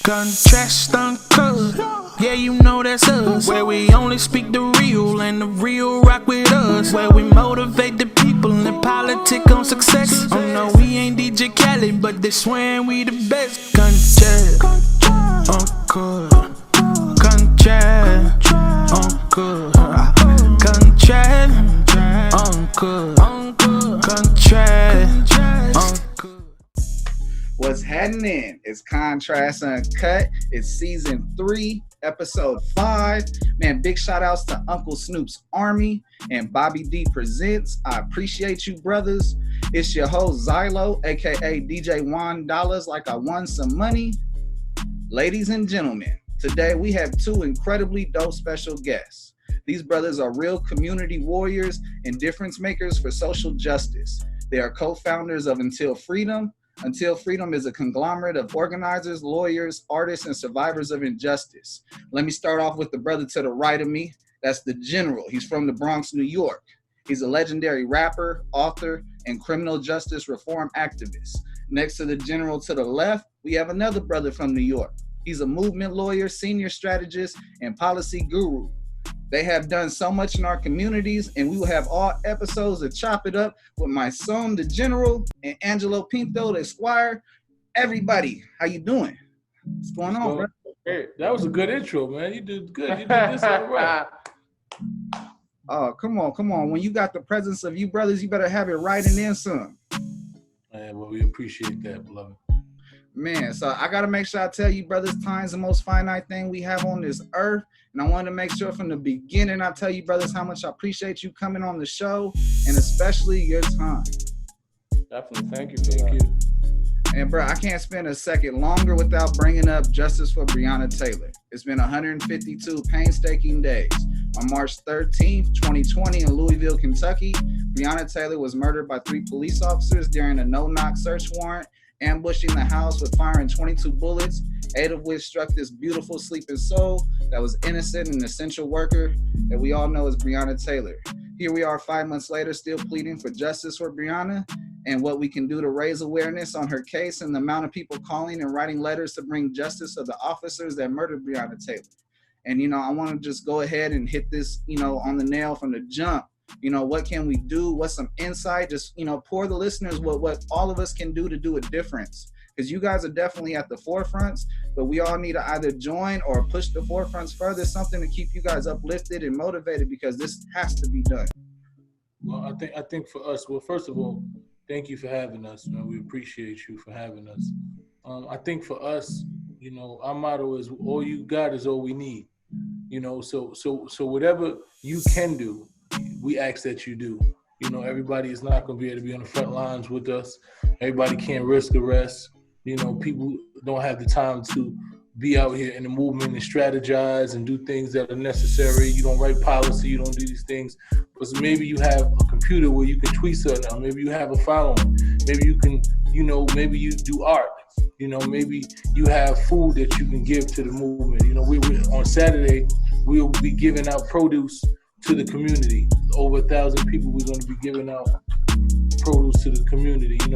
Contrast uncut, yeah, you know that's us. Where we only speak the real and the real rock with us. Where we motivate the people and politic on success. Oh no, we ain't DJ Khaled, but they swearing we the best. Contrast uncut, contrast uncut, contrast uncut, contrast uncut. What's happening? It's Contrast Uncut. It's season 3, episode 5. Man, big shout outs to Uncle Snoops Army and Bobby D Presents. I appreciate you, brothers. It's your host Zylo, aka DJ Juan Dollars, like I won some money. Ladies and gentlemen, today we have 2 incredibly dope special guests. These brothers are real community warriors and difference makers for social justice. They are co-founders of Until Freedom. Until Freedom is a conglomerate of organizers, lawyers, artists, and survivors of injustice. Let me start off with the brother to the right of me. That's the General. He's from the Bronx, New York. He's a legendary rapper, author, and criminal justice reform activist. Next to the General to the left, we have another brother from New York. He's a movement lawyer, senior strategist, and policy guru. They have done so much in our communities, and we will have all episodes to chop it up with Mysonne, the General, and Angelo Pinto, the Esquire. Everybody, how you doing? What's going on, bro? Hey, that was a good intro, man. You did good. You did this all right. Oh, come on. When you got the presence of you brothers, you better have it right and then some. Man, well, we appreciate that, beloved. Man, so I got to make sure I tell you, brothers, time's the most finite thing we have on this earth. And I wanted to make sure from the beginning, I tell you, brothers, how much I appreciate you coming on the show and especially your time. Definitely. Thank you. And, bro, I can't spend a second longer without bringing up justice for Brianna Taylor. It's been 152 painstaking days. On March 13th, 2020 in Louisville, Kentucky, Brianna Taylor was murdered by 3 police officers during a no-knock search warrant, ambushing the house with firing 22 bullets, 8 of which struck this beautiful sleeping soul that was innocent and essential worker that we all know as Brianna Taylor. Here we are 5 months later, still pleading for justice for Brianna and what we can do to raise awareness on her case and the amount of people calling and writing letters to bring justice to the officers that murdered Brianna Taylor. And, I want to just go ahead and hit this, on the nail from the jump. What can we do? What's some insight? Just, pour the listeners what all of us can do to do a difference. Because you guys are definitely at the forefronts, but we all need to either join or push the forefronts further, something to keep you guys uplifted and motivated, because this has to be done. Well, I think for us, well, first of all, thank you for having us, man. We appreciate you for having us. I think for us, our motto is all you got is all we need. So whatever you can do, we ask that you do. Everybody is not going to be able to be on the front lines with us. Everybody can't risk arrest. People don't have the time to be out here in the movement and strategize and do things that are necessary. You don't write policy. You don't do these things. But maybe you have a computer where you can tweet something out. Maybe you have a following. Maybe you can, maybe you do art. Maybe you have food that you can give to the movement. We on Saturday, we'll be giving out produce to the community. Over 1,000 people, we're going to be giving out produce to the community, and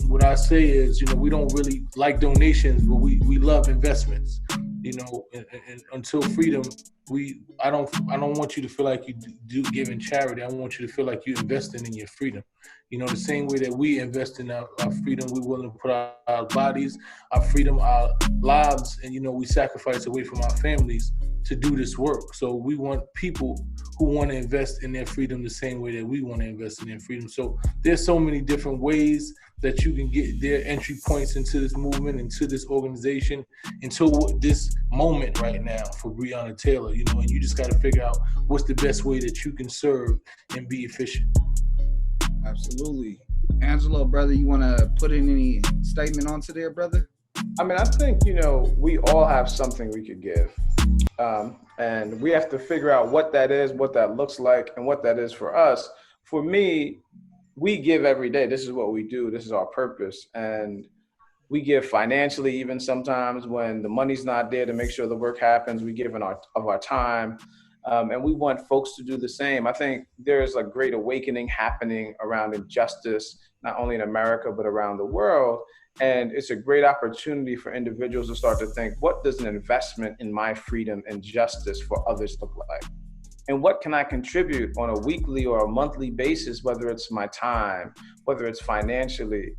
what I say is, we don't really like donations, but we love investments, and Until Freedom, I don't want you to feel like you do giving charity. I want you to feel like you're investing in your freedom. The same way that we invest in our freedom, we're willing to put our bodies, our freedom, our lives, and, we sacrifice away from our families to do this work. So we want people who want to invest in their freedom the same way that we want to invest in their freedom. So there's so many different ways that you can get their entry points into this movement, into this organization, into this moment right now for Brianna Taylor, and you just got to figure out what's the best way that you can serve and be efficient. Absolutely. Angelo, brother, you want to put in any statement onto there, brother? I think, we all have something we could give. And we have to figure out what that is, what that looks like, and what that is for us. For me, we give every day. This is what we do. This is our purpose. And we give financially, even sometimes when the money's not there to make sure the work happens. We give of our time. And we want folks to do the same. I think there's a great awakening happening around injustice, not only in America, but around the world. And it's a great opportunity for individuals to start to think, what does an investment in my freedom and justice for others look like? And what can I contribute on a weekly or a monthly basis, whether it's my time, whether it's financially,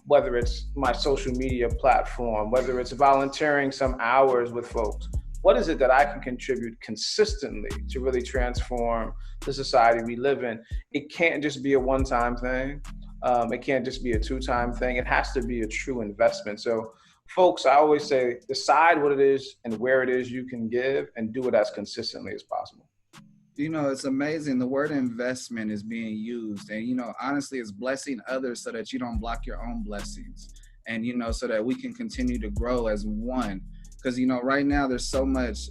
whether it's my social media platform, whether it's volunteering some hours with folks. What is it that I can contribute consistently to really transform the society we live in? It can't just be a one-time thing. It can't just be a two-time thing. It has to be a true investment. So folks, I always say, decide what it is and where it is you can give and do it as consistently as possible. You know, it's amazing. The word investment is being used. And, you know, honestly, it's blessing others so that you don't block your own blessings. And, you know, so that we can continue to grow as one. Because, you know, right now there's so much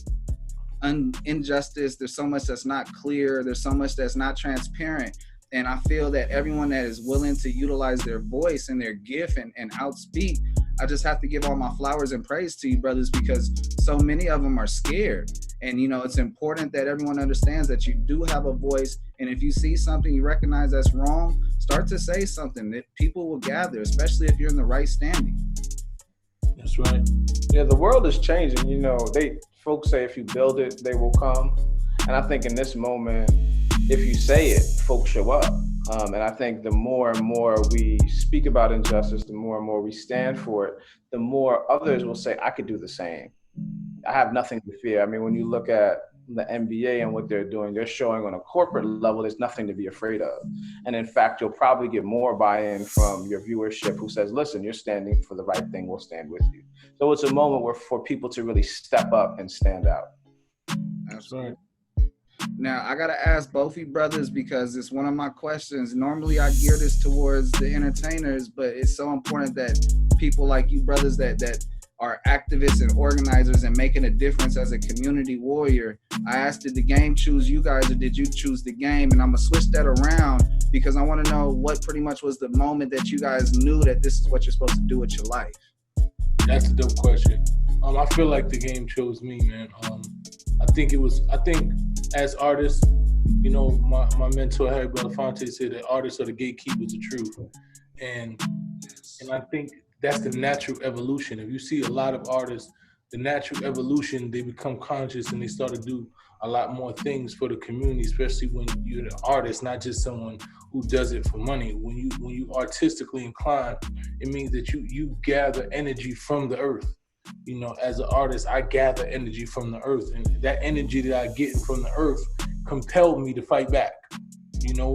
injustice. There's so much that's not clear. There's so much that's not transparent. And I feel that everyone that is willing to utilize their voice and their gift and outspeak, I just have to give all my flowers and praise to you, brothers, because so many of them are scared. And, you know, it's important that everyone understands that you do have a voice. And if you see something you recognize that's wrong, start to say something that people will gather, especially if you're in the right standing. That's right. Yeah, the world is changing. You know, folks say if you build it, they will come. And I think in this moment, if you say it, folks show up. And I think the more and more we speak about injustice, the more and more we stand for it, the more others will say, I could do the same. I have nothing to fear. I mean, when you look at the NBA and what they're doing, they're showing on a corporate level, there's nothing to be afraid of. And in fact, you'll probably get more buy-in from your viewership who says, listen, you're standing for the right thing, we'll stand with you. So it's a moment for people to really step up and stand out. Absolutely. Now, I got to ask both of you brothers, because it's one of my questions. Normally, I gear this towards the entertainers, but it's so important that people like you brothers that are activists and organizers and making a difference as a community warrior. I asked, did the game choose you guys or did you choose the game? And I'm going to switch that around because I want to know what pretty much was the moment that you guys knew that this is what you're supposed to do with your life. That's a dope question. I feel like the game chose me, man. I think as artists, you know, my mentor Harry Belafonte said that artists are the gatekeepers of truth. And I think that's the natural evolution. If you see a lot of artists, the natural evolution, they become conscious and they start to do a lot more things for the community, especially when you're an artist, not just someone who does it for money. When you artistically inclined, it means that you gather energy from the earth. You know, as an artist, I gather energy from the earth, and that energy that I get from the earth compelled me to fight back. You know,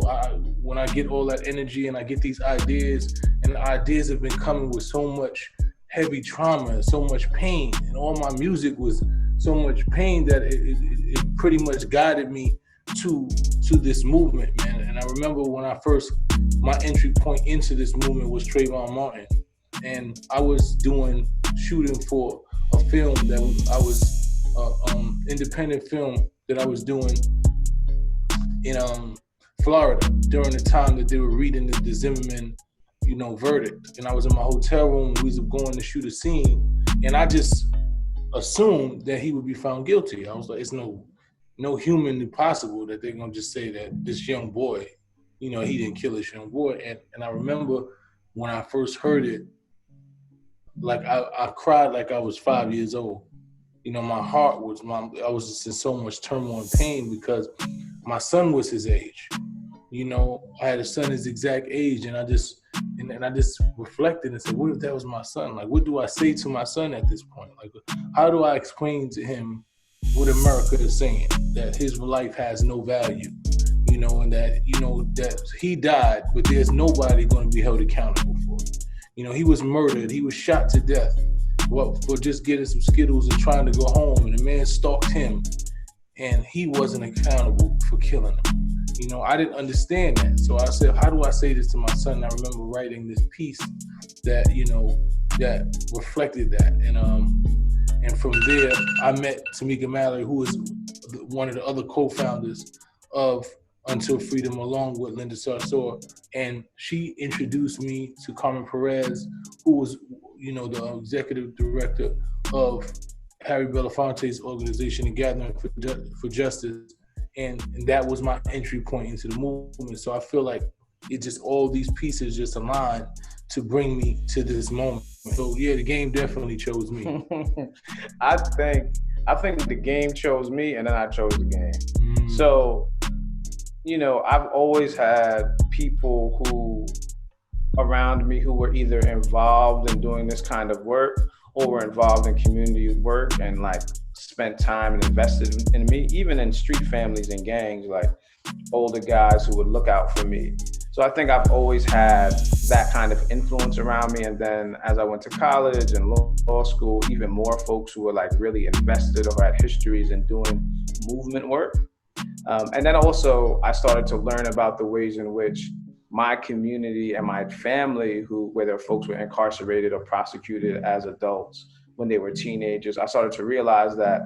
when I get all that energy and I get these ideas, and the ideas have been coming with so much heavy trauma and so much pain, and all my music was so much pain that it pretty much guided me to this movement, man. And I remember when my entry point into this movement was Trayvon Martin, and I was shooting for a film that I was independent film that I was doing in Florida during the time that they were reading the Zimmerman, you know, verdict. And I was in my hotel room, we was going to shoot a scene, and I just assumed that he would be found guilty. I was like, it's no humanly possible that they're gonna just say that this young boy, you know, he didn't kill this young boy. And I remember when I first heard it, like I cried like I was 5 years old. You know, my heart I was just in so much turmoil and pain because my son was his age. You know, I had a son his exact age, and I just reflected and said, what if that was my son? Like, what do I say to my son at this point? Like, how do I explain to him what America is saying, that his life has no value, you know, and that, you know, that he died, but there's nobody going to be held accountable for it. You know, he was murdered, he was shot to death for just getting some Skittles and trying to go home, and a man stalked him, and he wasn't accountable for killing him. You know, I didn't understand that. So I said, how do I say this to my son? And I remember writing this piece that, you know, that reflected that. And from there, I met Tamika Mallory, who was one of the other co-founders of Until Freedom, along with Linda Sarsour. And she introduced me to Carmen Perez, who was, you know, the executive director of Harry Belafonte's organization, the Gathering for Justice. And that was my entry point into the movement. So I feel like it just, all these pieces just aligned to bring me to this moment. So yeah, the game definitely chose me. I think the game chose me, and then I chose the game. So, you know, I've always had people who around me who were either involved in doing this kind of work or were involved in community work and like spent time and invested in me, even in street families and gangs, like older guys who would look out for me. So I think I've always had that kind of influence around me. And then as I went to college and law school, even more folks who were like really invested or had histories in doing movement work. And then also I started to learn about the ways in which my community and my family, where their folks were incarcerated or prosecuted as adults when they were teenagers, I started to realize that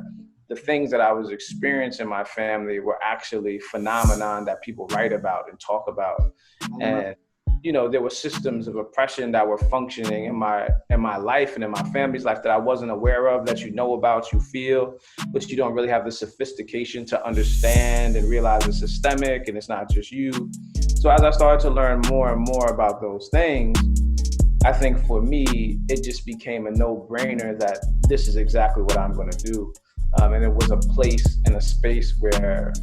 the things that I was experiencing in my family were actually phenomenon that people write about and talk about. And, you know, there were systems of oppression that were functioning in my life and in my family's life that I wasn't aware of, that you know about, you feel, but you don't really have the sophistication to understand and realize it's systemic and it's not just you. So as I started to learn more and more about those things, I think for me, it just became a no-brainer that this is exactly what I'm going to do. And it was a place and a space where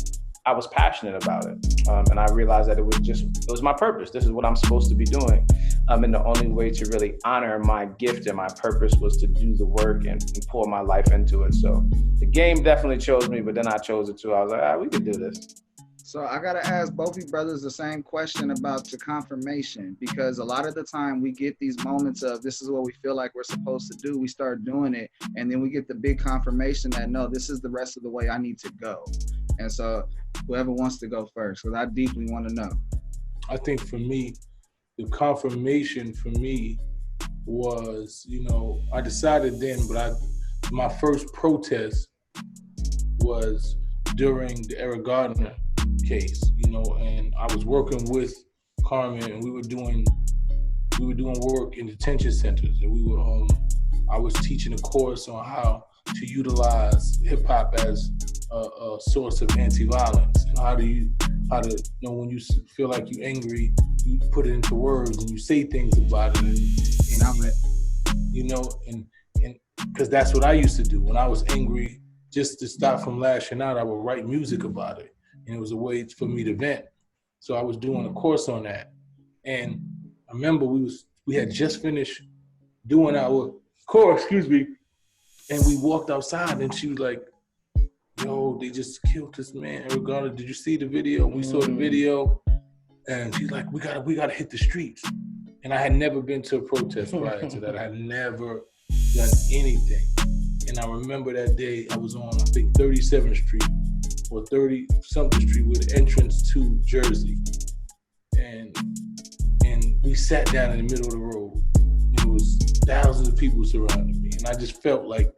I was passionate about it. And I realized that it was my purpose. This is what I'm supposed to be doing. And the only way to really honor my gift and my purpose was to do the work and pour my life into it. So the game definitely chose me, but then I chose it too. I was like, we could do this. So I gotta ask both you brothers the same question about the confirmation, because a lot of the time we get these moments of this is what we feel like we're supposed to do. We start doing it, and then we get the big confirmation that no, this is the rest of the way I need to go. And so whoever wants to go first, because I deeply want to know. I think for me, the confirmation for me was, you know, I decided then, but my first protest was during the Eric Gardner case, you know, and I was working with Carmen, and we were doing work in detention centers, and I was teaching a course on how to utilize hip hop as a source of anti-violence, and how to you know, when you feel like you're angry, you put it into words and you say things about it, and you know, and because that's what I used to do when I was angry. Just to stop from lashing out, I would write music about it. And it was a way for me to vent. So I was doing a course on that. And I remember we had just finished doing our course, and we walked outside and she was like, yo, they just killed this man. Regardless, did you see the video? We saw the video, and she's like, we gotta hit the streets. And I had never been to a protest prior to that. I had never done anything. And I remember that day I was on, I think, 37th Street or 30-something Street with the entrance to Jersey. And we sat down in the middle of the road. It was thousands of people surrounding me. And I just felt like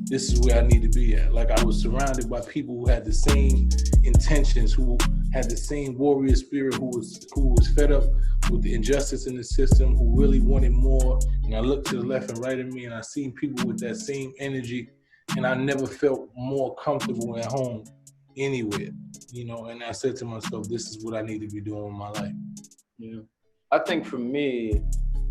this is where I need to be at. Like I was surrounded by people who had the same intentions, who had the same warrior spirit, who was fed up with the injustice in the system, who really wanted more. And I looked to the left and right of me, and I seen people with that same energy, and I never felt more comfortable at home anywhere, you know. And I said to myself, this is what I need to be doing in my life. Yeah, I think for me,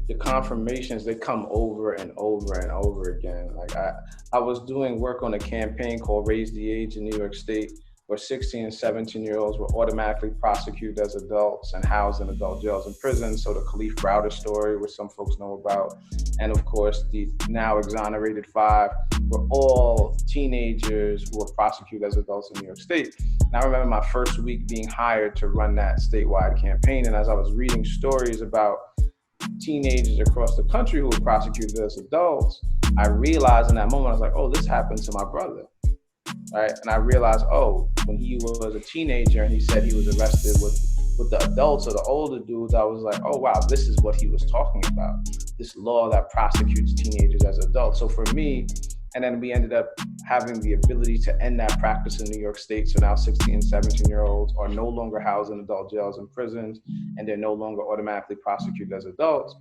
the confirmations, they come over and over and over again. Like I was doing work on a campaign called Raise the Age in New York State, where 16 and 17-year-olds were automatically prosecuted as adults and housed in adult jails and prisons. So the Khalif Browder story, which some folks know about, and of course the now exonerated 5 were all teenagers who were prosecuted as adults in New York State. And I remember my first week being hired to run that statewide campaign, and as I was reading stories about teenagers across the country who were prosecuted as adults, I realized in that moment, I was like, oh, this happened to my brother. Right? And I realized, oh, when he was a teenager and he said he was arrested with the adults or the older dudes, I was like, oh, wow, this is what he was talking about. This law that prosecutes teenagers as adults. So for me, and then we ended up having the ability to end that practice in New York State. So now 16 and 17-year-olds are no longer housed in adult jails and prisons, and they're no longer automatically prosecuted as adults.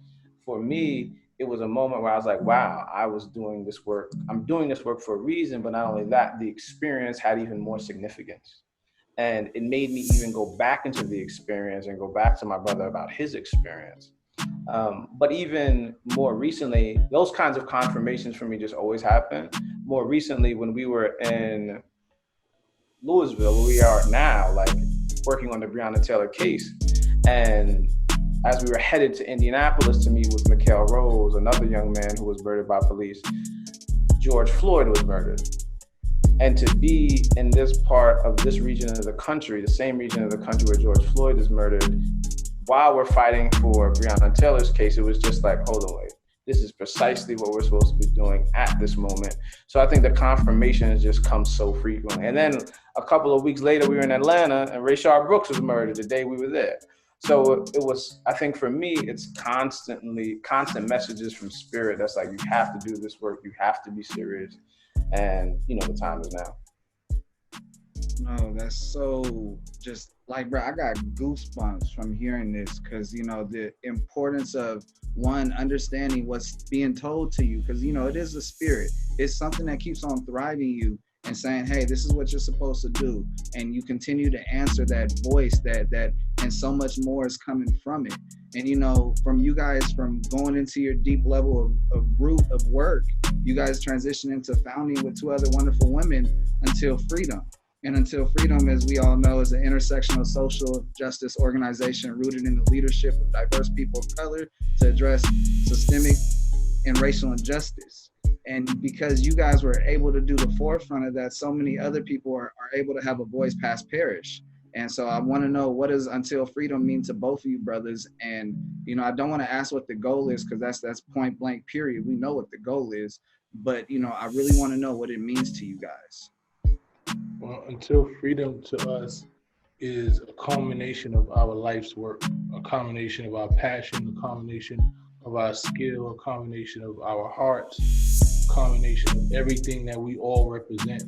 For me, it was a moment where I was like, wow, I was doing this work. I'm doing this work for a reason, but not only that, the experience had even more significance. And it made me even go back into the experience and go back to my brother about his experience. But even more recently, those kinds of confirmations for me just always happen. More recently, when we were in Louisville, where we are now, like working on the Breonna Taylor case, and as we were headed to Indianapolis to meet with Mikhail Rose, another young man who was murdered by police, George Floyd was murdered. And to be in this part of this region of the country, the same region of the country where George Floyd is murdered, while we're fighting for Breonna Taylor's case, it was just like, hold on, wait. This is precisely what we're supposed to be doing at this moment. So I think the confirmation has just come so frequently. And then a couple of weeks later, we were in Atlanta and Rayshard Brooks was murdered the day we were there. So it was, I think for me, it's constant messages from spirit that's like, you have to do this work, you have to be serious. And the time is now. No, that's so just like, bro, I got goosebumps from hearing this, because the importance of one, understanding what's being told to you, because it is a spirit. It's something that keeps on thriving you and saying, hey, this is what you're supposed to do, and you continue to answer that voice that and so much more is coming from it. And from you guys, from going into your deep level of root of work, you guys transition into founding with two other wonderful women, Until Freedom. And Until Freedom, as we all know, is an intersectional social justice organization rooted in the leadership of diverse people of color to address systemic and racial injustice. And because you guys were able to do the forefront of that, so many other people are able to have a voice past parish. And so I want to know, what does Until Freedom mean to both of you brothers? And, I don't want to ask what the goal is, because that's point blank period. We know what the goal is, but, I really want to know what it means to you guys. Well, Until Freedom to us is a culmination of our life's work, a combination of our passion, a combination of our skill, a combination of our hearts, a combination of everything that we all represent.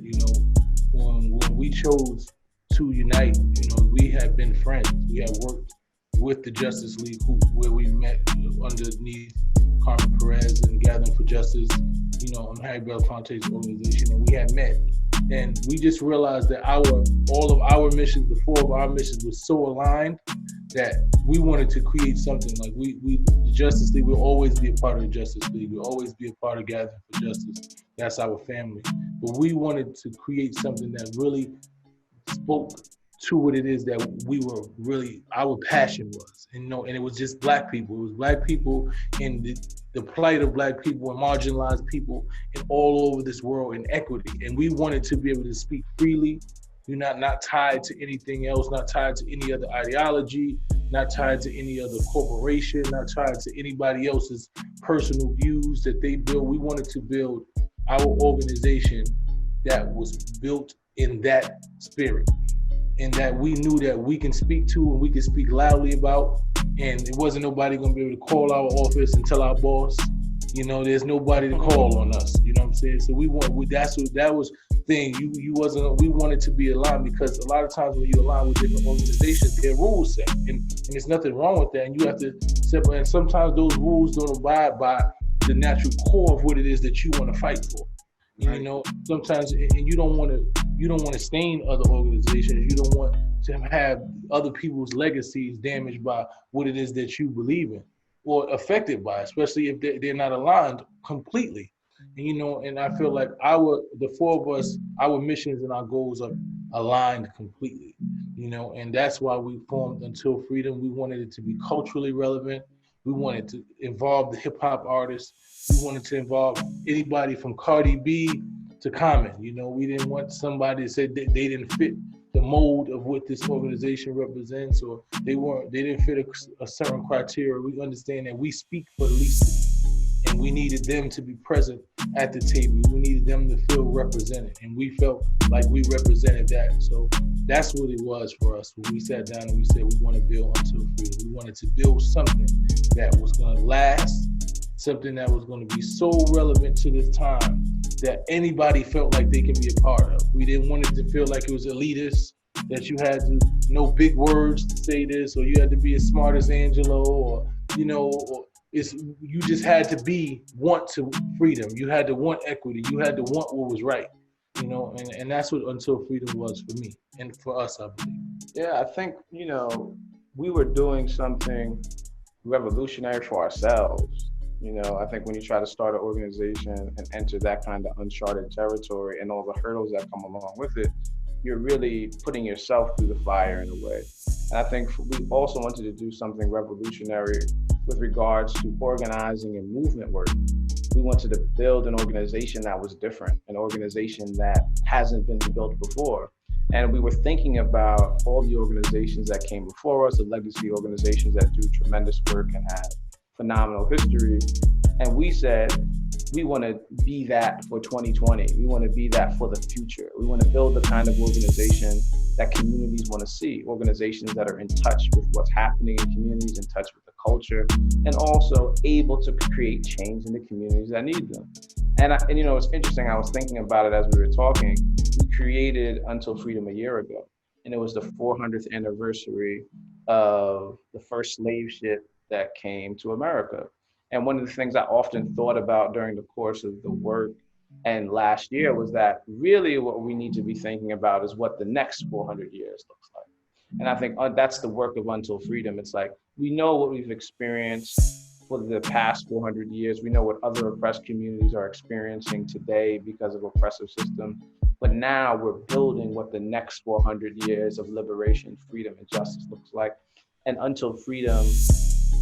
When we chose to unite, we have been friends. We have worked with the Justice League, where we met underneath Carmen Perez and Gathering for Justice, on Harry Belafonte's organization, and we had met. And we just realized that all of our missions, the four of our missions, was so aligned that we wanted to create something. Like the Justice League will always be a part of the Justice League. We'll always be a part of Gathering for Justice. That's our family. But we wanted to create something that really spoke to what it is that we were really, our passion was. And it was just Black people. It was Black people in the plight of Black people and marginalized people in all over this world in equity. And we wanted to be able to speak freely. You're not tied to anything else, not tied to any other ideology, not tied to any other corporation, not tied to anybody else's personal views that they build. We wanted to build our organization that was built in that spirit, and that we knew that we can speak to and we can speak loudly about, and it wasn't nobody gonna be able to call our office and tell our boss, there's nobody to call on us, you know what I'm saying? So we was thing, we wanted to be aligned, because a lot of times when you align with different organizations, there are rules set, and there's nothing wrong with that, and you have to separate, and sometimes those rules don't abide by the natural core of what it is that you want to fight for. Right. Sometimes, and you don't want to stain other organizations. You don't want to have other people's legacies damaged by what it is that you believe in or affected by, especially if they're not aligned completely. And I feel like the four of us, our missions and our goals are aligned completely, and that's why we formed Until Freedom. We wanted it to be culturally relevant. We wanted to involve the hip hop artists. We wanted to involve anybody from Cardi B to Common. We didn't want somebody to say they didn't fit the mold of what this organization represents, or they didn't fit a certain criteria. We understand that we speak for the least, and we needed them to be present at the table. We needed them to feel represented, and we felt like we represented that. So that's what it was for us when we sat down and we said we want to build Until Freedom. We wanted to build something that was going to last, something that was going to be so relevant to this time that anybody felt like they can be a part of. We didn't want it to feel like it was elitist, that you had to know big words to say this, or you had to be as smart as Angelo, or you just had to want to freedom. You had to want equity. You had to want what was right, and that's what Until Freedom was for me and for us, I believe. Yeah, I think, we were doing something revolutionary for ourselves. You know, I think when you try to start an organization and enter that kind of uncharted territory and all the hurdles that come along with it, you're really putting yourself through the fire in a way. And I think we also wanted to do something revolutionary with regards to organizing and movement work. We wanted to build an organization that was different, an organization that hasn't been built before. And we were thinking about all the organizations that came before us, the legacy organizations that do tremendous work and have phenomenal history. And we said, we want to be that for 2020. We want to be that for the future. We want to build the kind of organization that communities want to see, organizations that are in touch with what's happening in communities, in touch with the culture, and also able to create change in the communities that need them. And you know, it's interesting, I was thinking about it as we were talking. We created Until Freedom a year ago, and it was the 400th anniversary of the first slave ship that came to America. And one of the things I often thought about during the course of the work and last year was that really what we need to be thinking about is what the next 400 years looks like. And I think that's the work of Until Freedom. It's like, we know what we've experienced for the past 400 years. We know what other oppressed communities are experiencing today because of oppressive systems. But now we're building what the next 400 years of liberation, freedom, and justice looks like. And Until Freedom,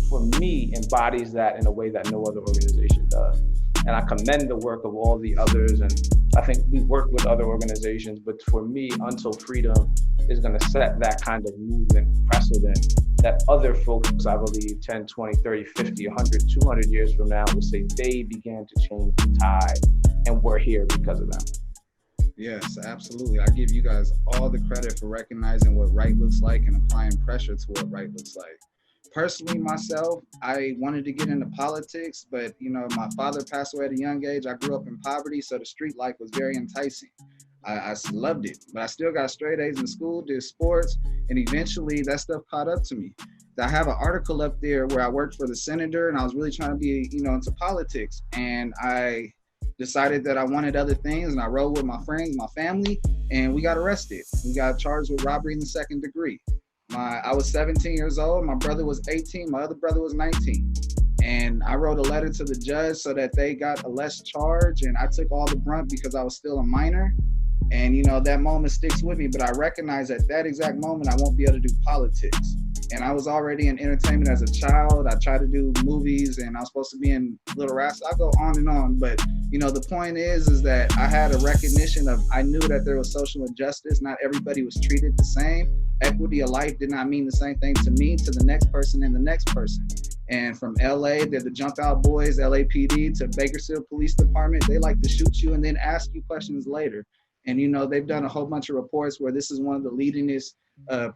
for me, embodies that in a way that no other organization does. And I commend the work of all the others. And I think we work with other organizations, but for me, Until Freedom is going to set that kind of movement precedent that other folks, I believe, 10, 20, 30, 50, 100, 200 years from now will say they began to change the tide and we're here because of them. Yes, absolutely. I give you guys all the credit for recognizing what right looks like and applying pressure to what right looks like. Personally, myself, I wanted to get into politics, but you know, my father passed away at a young age. I grew up in poverty, so the street life was very enticing. I loved it, but I still got straight A's in school, did sports, and eventually that stuff caught up to me. I have an article up there where I worked for the senator, and I was really trying to be, you know, into politics, and I decided that I wanted other things, and I rode with my friends, my family, and we got arrested. We got charged with robbery in the second degree. I was 17 years old, my brother was 18, my other brother was 19. And I wrote a letter to the judge so that they got a less charge, and I took all the brunt because I was still a minor. And you know, that moment sticks with me, but I recognize at that exact moment I won't be able to do politics. And I was already in entertainment as a child. I tried to do movies, and I was supposed to be in Little Rascals. I go on and on, but you know, the point is that I had a recognition of, I knew that there was social injustice. Not everybody was treated the same. Equity of life did not mean the same thing to me, to the next person, and the next person. And from LA, they're the Jump Out Boys, LAPD, to Bakersfield Police Department. They like to shoot you and then ask you questions later. And you know, they've done a whole bunch of reports where this is one of the leadingest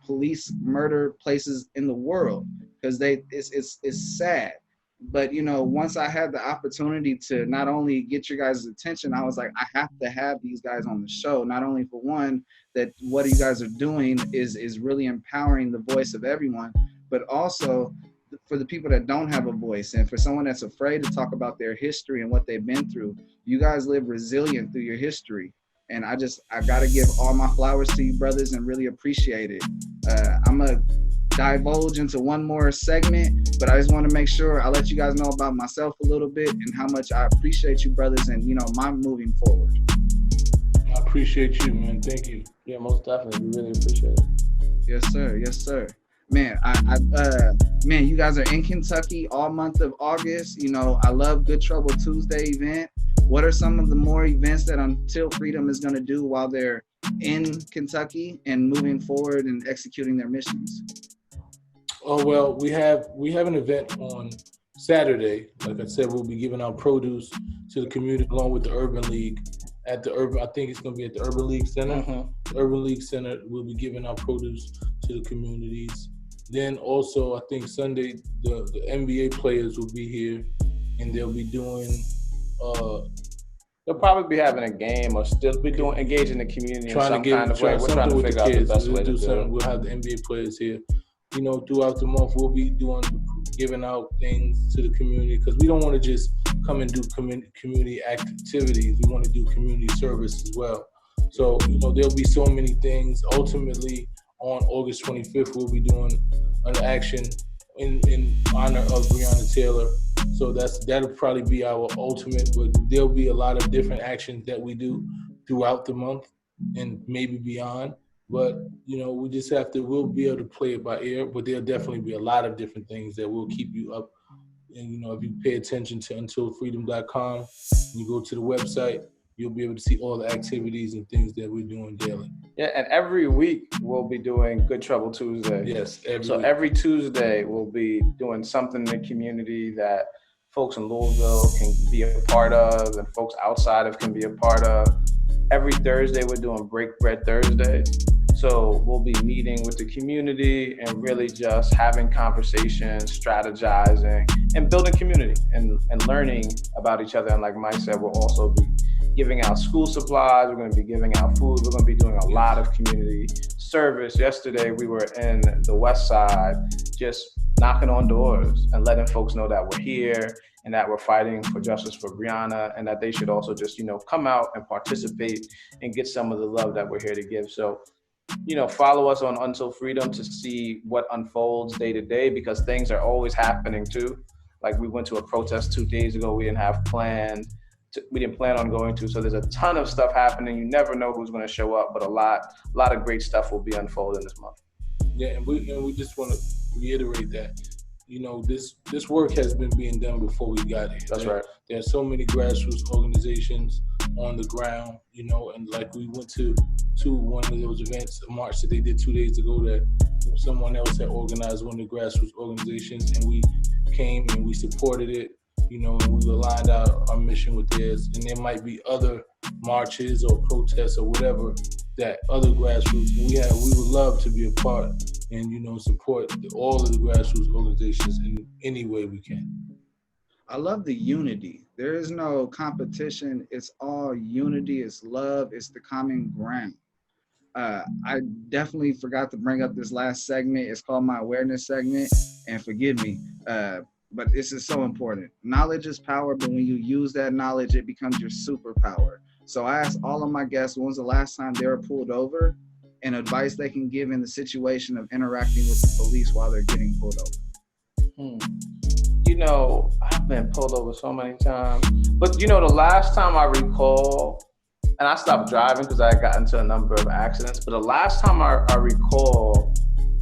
police murder places in the world, because it's sad. But you know, once I had the opportunity to not only get your guys' attention, I was like, I have to have these guys on the show. Not only for one, that what you guys are doing is really empowering the voice of everyone, but also for the people that don't have a voice, and for someone that's afraid to talk about their history and what they've been through. You guys live resilient through your history. And I got to give all my flowers to you brothers and really appreciate it. I'm going to divulge into one more segment, but I just want to make sure I let you guys know about myself a little bit and how much I appreciate you brothers and, you know, my moving forward. I appreciate you, man. Thank you. Yeah, most definitely. We really appreciate it. Yes, sir. Yes, sir. Man, man, you guys are in Kentucky all month of August. You know, I love Good Trouble Tuesday event. What are some of the more events that Until Freedom is going to do while they're in Kentucky and moving forward and executing their missions? Oh, well, we have an event on Saturday. Like I said, we'll be giving out produce to the community along with the Urban League at the I think it's going to be at the Urban League Center. The Urban League Center will be giving out produce to the communities. Then also, I think Sunday, the NBA players will be here, and they'll be doing they'll probably be having a game or still be engaging the community in some kind of way. We're trying to figure out the best way to do it. We'll have the NBA players here. You know, throughout the month, we'll be giving out things to the community, because we don't want to just come and do community activities. We want to do community service as well. So, you know, there'll be so many things. Ultimately, on August 25th, we'll be doing an action in honor of Brianna Taylor. So that'll probably be our ultimate, but there'll be a lot of different actions that we do throughout the month and maybe beyond. But, we just we'll be able to play it by ear, but there'll definitely be a lot of different things that will keep you up. And, if you pay attention to UntilFreedom.com, you go to the website, you'll be able to see all the activities and things that we're doing daily. Yeah, and every week we'll be doing Good Trouble Tuesday. Yes, every Tuesday we'll be doing something in the community that folks in Louisville can be a part of and folks outside of can be a part of. Every Thursday we're doing Break Bread Thursday. So we'll be meeting with the community and really just having conversations, strategizing, and building community and learning about each other. And like Mike said, we'll also be giving out school supplies. We're going to be giving out food. We're going to be doing a lot of community service. Yesterday, we were in the West Side, just knocking on doors and letting folks know that we're here and that we're fighting for justice for Brianna and that they should also just, come out and participate and get some of the love that we're here to give. So, follow us on Until Freedom to see what unfolds day to day, because things are always happening too. Like we went to a protest 2 days ago. We didn't plan on going to. So there's a ton of stuff happening. You never know who's going to show up, but a lot of great stuff will be unfolding this month. Yeah, and we just want to reiterate that, this work has been being done before we got here. That's right. There are so many grassroots organizations on the ground, and like we went to one of those events, a march that they did 2 days ago that someone else had organized, one of the grassroots organizations, and we came and we supported it, and we aligned our mission with theirs. And there might be other marches or protests or whatever that other grassroots, we would love to be a part and, support all of the grassroots organizations in any way we can. I love the unity. There is no competition. It's all unity. It's love. It's the common ground. I definitely forgot to bring up this last segment. It's called my awareness segment, and forgive me, but this is so important. Knowledge is power, but when you use that knowledge, it becomes your superpower. So I asked all of my guests, when was the last time they were pulled over, and advice they can give in the situation of interacting with the police while they're getting pulled over. I've been pulled over so many times, but the last time I recall, and I stopped driving because I got into a number of accidents, but the last time I recall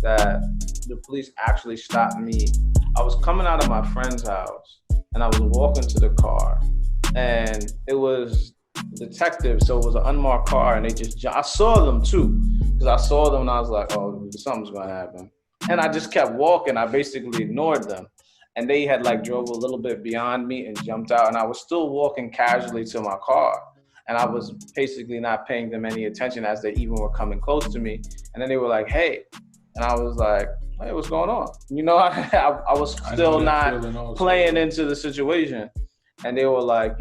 that the police actually stopped me, I was coming out of my friend's house and I was walking to the car, and it was detectives, so it was an unmarked car, and I saw them too, because I saw them and I was like, oh, something's gonna happen. And I just kept walking. I basically ignored them. And they had drove a little bit beyond me and jumped out, and I was still walking casually to my car. And I was basically not paying them any attention as they even were coming close to me. And then they were like, hey. And I was like, hey, what's going on? I was still not playing into the situation. And they were like,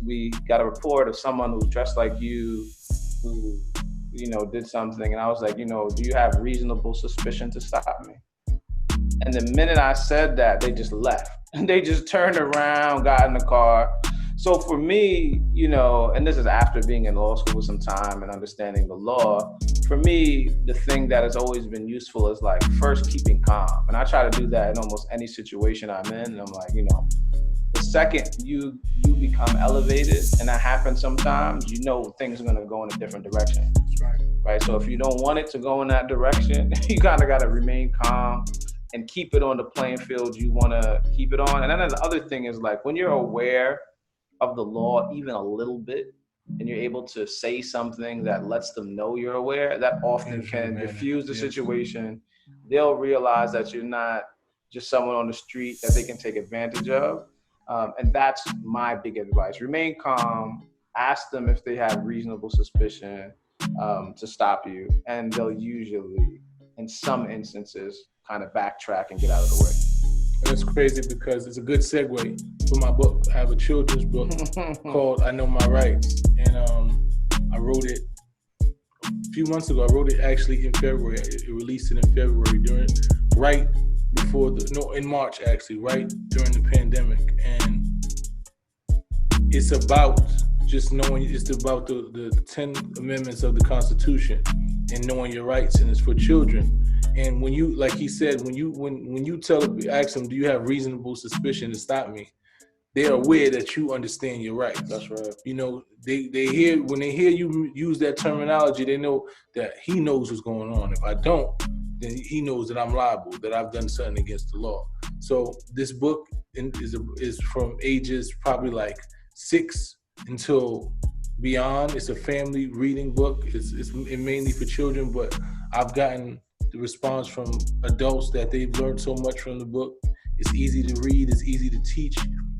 we got a report of someone who dressed like you, who, did something. And I was like, do you have reasonable suspicion to stop me? And the minute I said that, they just left. They just turned around, got in the car. So for me, and this is after being in law school for some time and understanding the law, for me, the thing that has always been useful is first keeping calm. And I try to do that in almost any situation I'm in. And I'm like, the second you become elevated, and that happens sometimes, things are gonna go in a different direction. That's right. Right? So if you don't want it to go in that direction, you kind of gotta remain calm and keep it on the playing field you wanna keep it on. And then the other thing is when you're aware of the law even a little bit, and you're able to say something that lets them know you're aware, that often can diffuse the situation. They'll realize that you're not just someone on the street that they can take advantage of. And that's my big advice. Remain calm, ask them if they have reasonable suspicion to stop you, and they'll usually, in some instances, kind of backtrack and get out of the way. That's crazy because it's a good segue for my book. I have a children's book called I Know My Rights, and I wrote it a few months ago. I wrote it actually in February. It released it in February in March actually, right during the pandemic. And it's about just knowing, it's about the 10 amendments of the Constitution and knowing your rights, and it's for children. And when you, like he said, when you ask them, do you have reasonable suspicion to stop me? They're aware that you understand your rights. That's right. You know, they hear, when they hear you use that terminology, they know that he knows what's going on. If I don't, then he knows that I'm liable, that I've done something against the law. So this book is from ages probably like 6 until beyond. It's a family reading book. It's mainly for children, but I've gotten the response from adults that they've learned so much from the book. It's easy to read. It's easy to teach.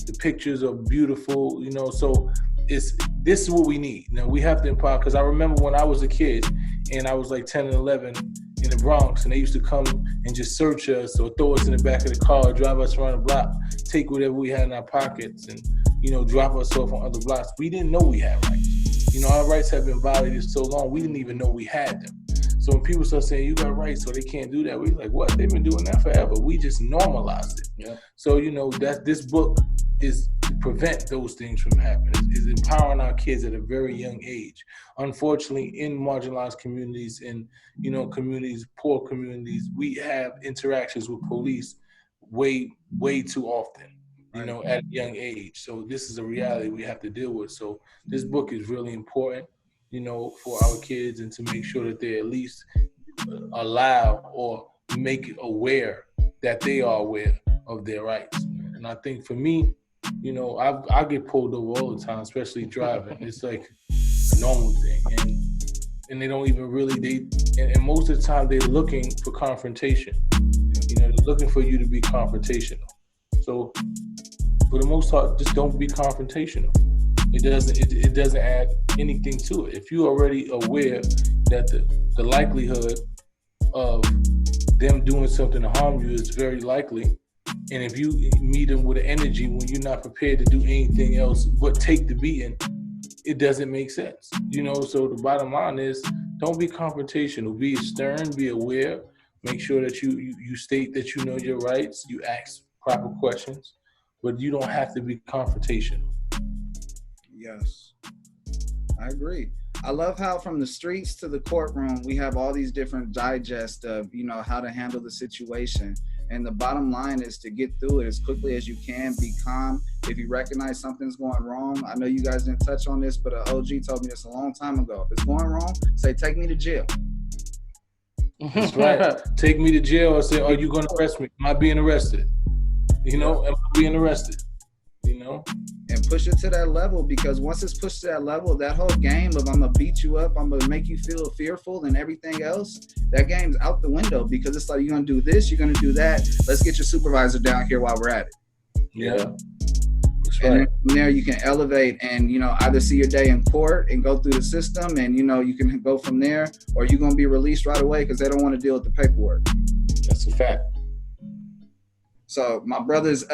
The pictures are beautiful, you know, so this is what we need. Now we have to empower, because I remember when I was a kid and I was like 10 and 11 in the Bronx, and they used to come and just search us or throw us in the back of the car, drive us around the block, take whatever we had in our pockets and, you know, drop us off on other blocks. We didn't know we had rights. You know, our rights have been violated so long, we didn't even know we had them. So when people start saying, you got rights, so they can't do that, we're like, what? They've been doing that forever. We just normalized it. Yeah. So, you know, that this book is to prevent those things from happening. Is empowering our kids at a very young age. Unfortunately, in marginalized communities, in, you know, communities, poor communities, we have interactions with police way too often, you know, at a young age. So this is a reality we have to deal with. So this book is really important, you know, for our kids, and to make sure that they at least allow or make aware that they are aware of their rights. And I think for me, you know, I get pulled over all the time, especially driving. It's like a normal thing, and they don't even really, and most of the time they're looking for confrontation. You know, they're looking for you to be confrontational. So for the most part, just don't be confrontational. It doesn't add anything to it. If you're already aware that the likelihood of them doing something to harm you is very likely, and if you meet them with an energy when you're not prepared to do anything else but take the beating, it doesn't make sense. You know, so the bottom line is, don't be confrontational. Be stern, be aware, make sure that you state that you know your rights, you ask proper questions, but you don't have to be confrontational. Yes, I agree. I love how from the streets to the courtroom, we have all these different digests of, you know, how to handle the situation. And the bottom line is to get through it as quickly as you can, be calm. If you recognize something's going wrong, I know you guys didn't touch on this, but an OG told me this a long time ago. If it's going wrong, say, take me to jail. That's right. Take me to jail, or say, are you going to arrest me? Am I being arrested? You know, am I being arrested? You know? And push it to that level, because once it's pushed to that level, that whole game of I'm going to beat you up, I'm going to make you feel fearful and everything else, that game's out the window, because it's like, you're going to do this, you're going to do that. Let's get your supervisor down here while we're at it. Yeah. That's right. And from there you can elevate and, you know, either see your day in court and go through the system, and, you know, you can go from there, or you're going to be released right away because they don't want to deal with the paperwork. That's a fact. So my brothers,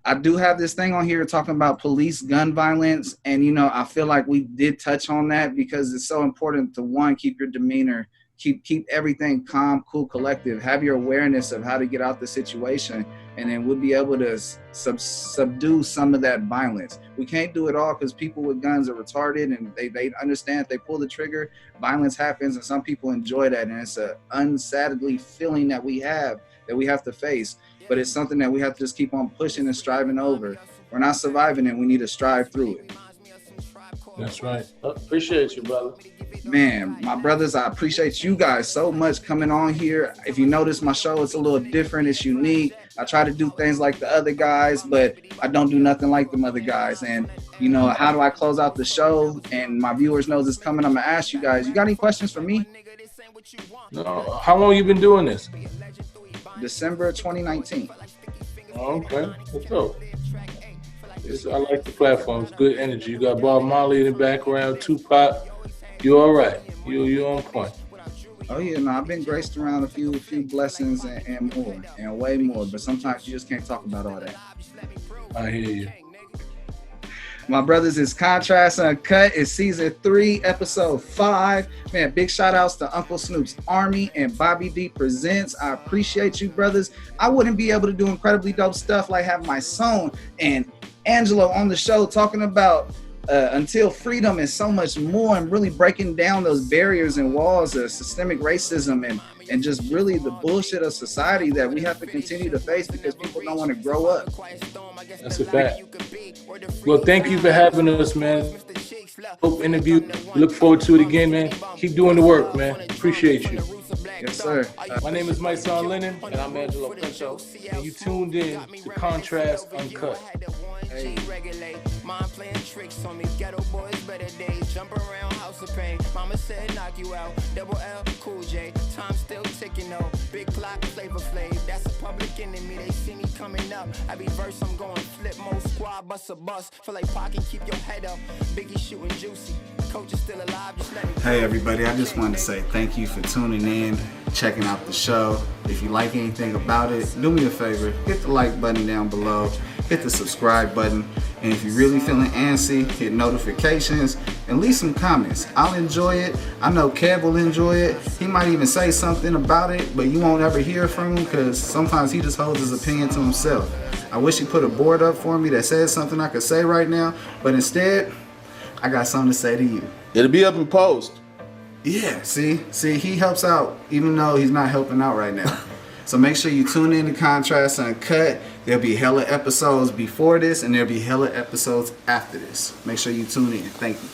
I do have this thing on here talking about police gun violence. And, you know, I feel like we did touch on that because it's so important to, one, keep your demeanor, keep everything calm, cool, collective, have your awareness of how to get out the situation. And then we'll be able to subdue some of that violence. We can't do it all because people with guns are retarded, and they understand if they pull the trigger, violence happens, and some people enjoy that. And it's a unsatisfying feeling that we have to face. But it's something that we have to just keep on pushing and striving over. We're not surviving it. We need to strive through it. That's right. Appreciate you, brother. Man, my brothers, I appreciate you guys so much coming on here. If you notice, my show is a little different. It's unique. I try to do things like the other guys, but I don't do nothing like them other guys. And, you know, how do I close out the show? And my viewers knows it's coming. I'm going to ask you guys, you got any questions for me? No. How long you been doing this? December 2019. Oh, okay. Let's go. I like the platform. It's good energy. You got Bob Marley in the background, Tupac. You all right. You on point. Oh, yeah. No, I've been graced around a few blessings and more, and way more. But sometimes you just can't talk about all that. I hear you. My brothers, it's Contrast Uncut. It's season 3, episode 5. Man, big shout outs to Uncle Snoop's Army and Bobby D Presents. I appreciate you, brothers. I wouldn't be able to do incredibly dope stuff like have Mysonne and Angelo on the show talking about Until Freedom and so much more, and really breaking down those barriers and walls of systemic racism and and just really the bullshit of society that we have to continue to face because people don't want to grow up. That's a fact. Well, thank you for having us, man. Hope interview. Look forward to it again, man. Keep doing the work, man. Appreciate you. Yes, sir. My name is Mysonne Lennon, and I'm Angelo Pinto, and you tuned in to Contrast Uncut. Hey. Mind playing tricks on me, ghetto boys better days, jump around house of pain. Mama said knock you out, double L, Cool J, time still ticking though. Big clock, Flavor Flav, that's a public enemy. They see me coming up, every verse I'm going flip mode, squad bust a bus. Feel like Pac and keep your head up. Biggie shooting juicy, coach is still alive. Just let me. Hey everybody, I just wanted to say thank you for tuning in, checking out the show. If you like anything about it, do me a favor, hit the like button down below, hit the subscribe button, and if you're really feeling antsy, hit notifications and leave some comments. I'll enjoy it. I know Kev will enjoy it. He might even say something about it, but you won't ever hear from him because sometimes he just holds his opinion to himself. I wish he put a board up for me that says something I could say right now, but instead, I got something to say to you. It'll be up in post. Yeah, see, he helps out even though he's not helping out right now. So make sure you tune in to Contrast Uncut. There'll be hella episodes before this and there'll be hella episodes after this. Make sure you tune in. Thank you.